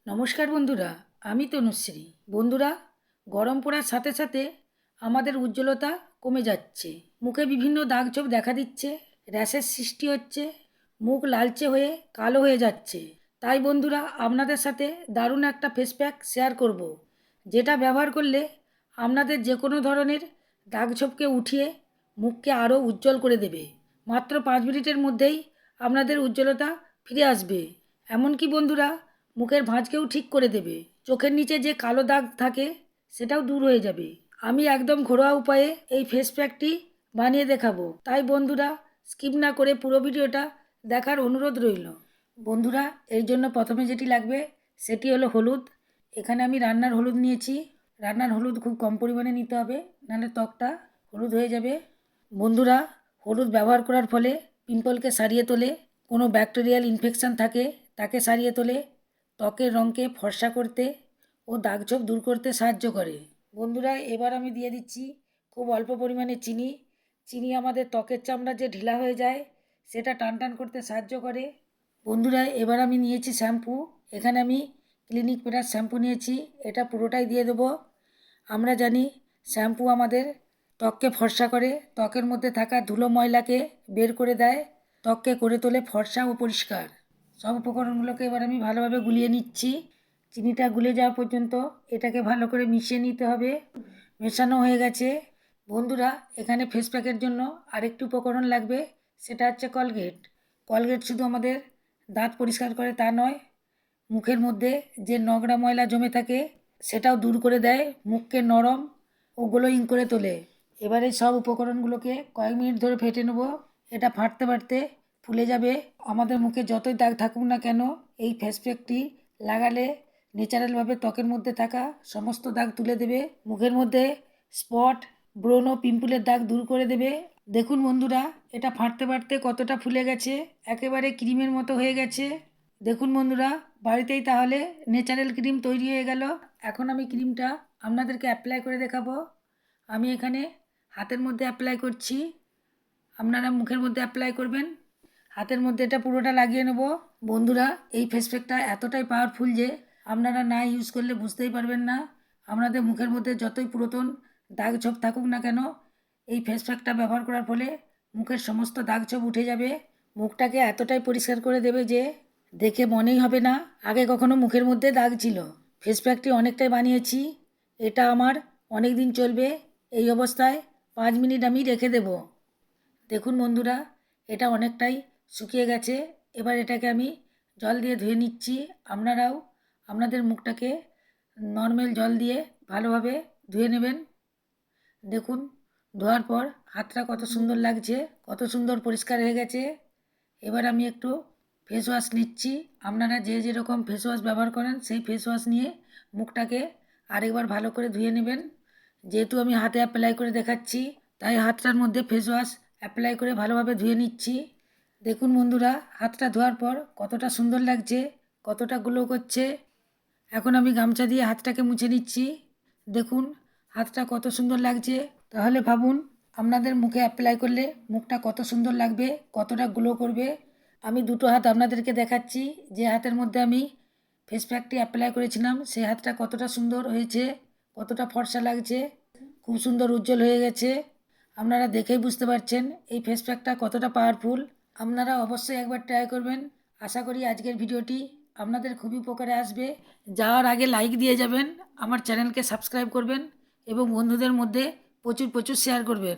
নমস্কার বন্ধুরা, আমি তনুশ্রী। বন্ধুরা, গরম পড়ার সাথে সাথে আমাদের উজ্জ্বলতা কমে যাচ্ছে, মুখে বিভিন্ন দাগ ছোপ দেখা দিচ্ছে, র্যাশের সৃষ্টি হচ্ছে, মুখ লালচে হয়ে কালো হয়ে যাচ্ছে। তাই বন্ধুরা, আপনাদের সাথে দারুণ একটা ফেস প্যাক শেয়ার করব, যেটা ব্যবহার করলে আপনাদের যে কোনো ধরনের দাগ ছোপকে উঠিয়ে মুখকে আরও উজ্জ্বল করে দেবে। মাত্র 5 মিনিটের মধ্যেই আপনাদের উজ্জ্বলতা ফিরে আসবে। এমনকি বন্ধুরা, মুখের ভাঁজকেও ঠিক করে দেবে। চোখের নিচে যে কালো দাগ থাকে সেটাও দূর হয়ে যাবে। আমি একদম ঘরোয়া উপায়ে এই ফেস প্যাকটি বানিয়ে দেখাবো, তাই বন্ধুরা স্কিপ না করে পুরো ভিডিওটা দেখার অনুরোধ রইল। বন্ধুরা, এর জন্য প্রথমে যেটি লাগবে সেটি হলো হলুদ। এখানে আমি রান্নার হলুদ নিয়েছি। রান্নার হলুদ খুব কম পরিমাণে নিতে হবে, নাহলে ত্বকটা হলুদ হয়ে যাবে। বন্ধুরা, হলুদ ব্যবহার করার ফলে পিম্পলকে সারিয়ে তোলে, কোনো ব্যাকটেরিয়াল ইনফেকশান থাকে তাকে সারিয়ে তোলে, ত্বকের রঙকে ফর্সা করতে ও দাগছোপ দূর করতে সাহায্য করে। বন্ধুরা, এবার আমি দিয়ে দিচ্ছি খুব অল্প পরিমাণে চিনি। চিনি আমাদের ত্বকের চামড়া যে ঢিলা হয়ে যায় সেটা টান টান করতে সাহায্য করে। বন্ধুরা, এবার আমি নিয়েছি শ্যাম্পু। এখানে আমি ক্লিনিক প্লাস শ্যাম্পু নিয়েছি, এটা পুরোটাই দিয়ে দেবো। আমরা জানি শ্যাম্পু আমাদের ত্বককে ফর্সা করে, ত্বকের মধ্যে থাকা ধুলো ময়লাকে বের করে দেয়, ত্বককে করে তোলে ফর্সা ও পরিষ্কার। সব উপকরণগুলোকে এবার আমি ভালোভাবে গুলিয়ে নিচ্ছি। চিনিটা গুলে যাওয়া পর্যন্ত এটাকে ভালো করে মিশিয়ে নিতে হবে। মেশানো হয়ে গেছে। বন্ধুরা, এখানে ফেস প্যাকের জন্য আরেকটি উপকরণ লাগবে, সেটা হচ্ছে কলগেট। কলগেট শুধু আমাদের দাঁত পরিষ্কার করে তা নয়, মুখের মধ্যে যে নোংরা ময়লা জমে থাকে সেটাও দূর করে দেয়, মুখকে নরম ও গ্লোয়িং করে তোলে। এবারে সব উপকরণগুলোকে কয়েক মিনিট ধরে ফেটে নেব। এটা ফাটতে ফাটতে ফুলে যাবে। আমাদের মুখে যতই দাগ থাকুক না কেন, এই ফেস প্যাকটি লাগালে ন্যাচারালভাবে ত্বকের মধ্যে থাকা সমস্ত দাগ তুলে দেবে। মুখের মধ্যে স্পট, ব্রণ ও পিম্পলের দাগ দূর করে দেবে। দেখুন বন্ধুরা, এটা ফাটতে ফাটতে কতটা ফুলে গেছে, একেবারে ক্রিমের মতো হয়ে গেছে। দেখুন বন্ধুরা, বাড়িতেই তাহলে ন্যাচারাল ক্রিম তৈরি হয়ে গেল। এখন আমি ক্রিমটা আপনাদেরকে অ্যাপ্লাই করে দেখাবো। আমি এখানে হাতের মধ্যে অ্যাপ্লাই করছি, আপনারা মুখের মধ্যে অ্যাপ্লাই করবেন। হাতের মধ্যে এটা পুরোটা লাগিয়ে নেব। বন্ধুরা, এই ফেস প্যাকটা এতটাই পাওয়ারফুল যে আপনারা না ইউজ করলে বুঝতেই পারবেন না। আপনাদের মুখের মধ্যে যতই পুরাতন দাগ ছোপ থাকুক না কেন, এই ফেস প্যাকটা ব্যবহার করার ফলে মুখের সমস্ত দাগ ছোপ উঠে যাবে। মুখটাকে এতটাই পরিষ্কার করে দেবে যে দেখে মনেই হবে না আগে কখনো মুখের মধ্যে দাগ ছিল। ফেস প্যাকটি অনেকটাই বানিয়েছি, এটা আমার অনেক দিন চলবে। এই অবস্থায় 5 মিনিট আমি রেখে দেব। দেখুন বন্ধুরা, এটা অনেকটাই শুকিয়ে গেছে। এবার এটাকে আমি জল দিয়ে ধুয়ে নিচ্ছি। আপনারাও আপনাদের মুখটাকে নর্মাল জল দিয়ে ভালোভাবে ধুয়ে নেবেন। দেখুন, ধোয়ার পর হাতটা কত সুন্দর লাগছে, কত সুন্দর পরিষ্কার হয়ে গেছে। এবার আমি একটু ফেস ওয়াশ নিচ্ছি। আপনারা যে যেরকম ফেস ওয়াশ ব্যবহার করেন সেই ফেস ওয়াশ নিয়ে মুখটাকে আরেকবার ভালো করে ধুয়ে নেবেন। যেহেতু আমি হাতে অ্যাপ্লাই করে দেখাচ্ছি, তাই হাতটার মধ্যে ফেস ওয়াশ অ্যাপ্লাই করে ভালোভাবে ধুয়ে নিচ্ছি। দেখুন বন্ধুরা, হাতটা ধোয়ার পর কতটা সুন্দর লাগছে, কতটা গ্লো করছে। এখন আমি গামছা দিয়ে হাতটাকে মুছে নিচ্ছি। দেখুন হাতটা কত সুন্দর লাগছে। তাহলে ভাবুন, আপনাদের মুখে অ্যাপ্লাই করলে মুখটা কত সুন্দর লাগবে, কতটা গ্লো করবে। আমি দুটো হাত আপনাদেরকে দেখাচ্ছি। যে হাতের মধ্যে আমি ফেস প্যাকটি অ্যাপ্লাই করেছিলাম সেই হাতটা কতটা সুন্দর হয়েছে, কতটা ফর্সা লাগছে, খুব সুন্দর উজ্জ্বল হয়ে গেছে। আপনারা দেখেই বুঝতে পারছেন এই ফেস প্যাকটা কতটা পাওয়ারফুল। আপনারা অবশ্যই একবার ট্রাই করবেন। আশা করি আজকের ভিডিওটি আপনাদের খুবই উপকারে আসবে। যাওয়ার আগে লাইক দিয়ে যাবেন, আমার চ্যানেলকে সাবস্ক্রাইব করবেন এবং বন্ধুদের মধ্যে প্রচুর প্রচুর শেয়ার করবেন।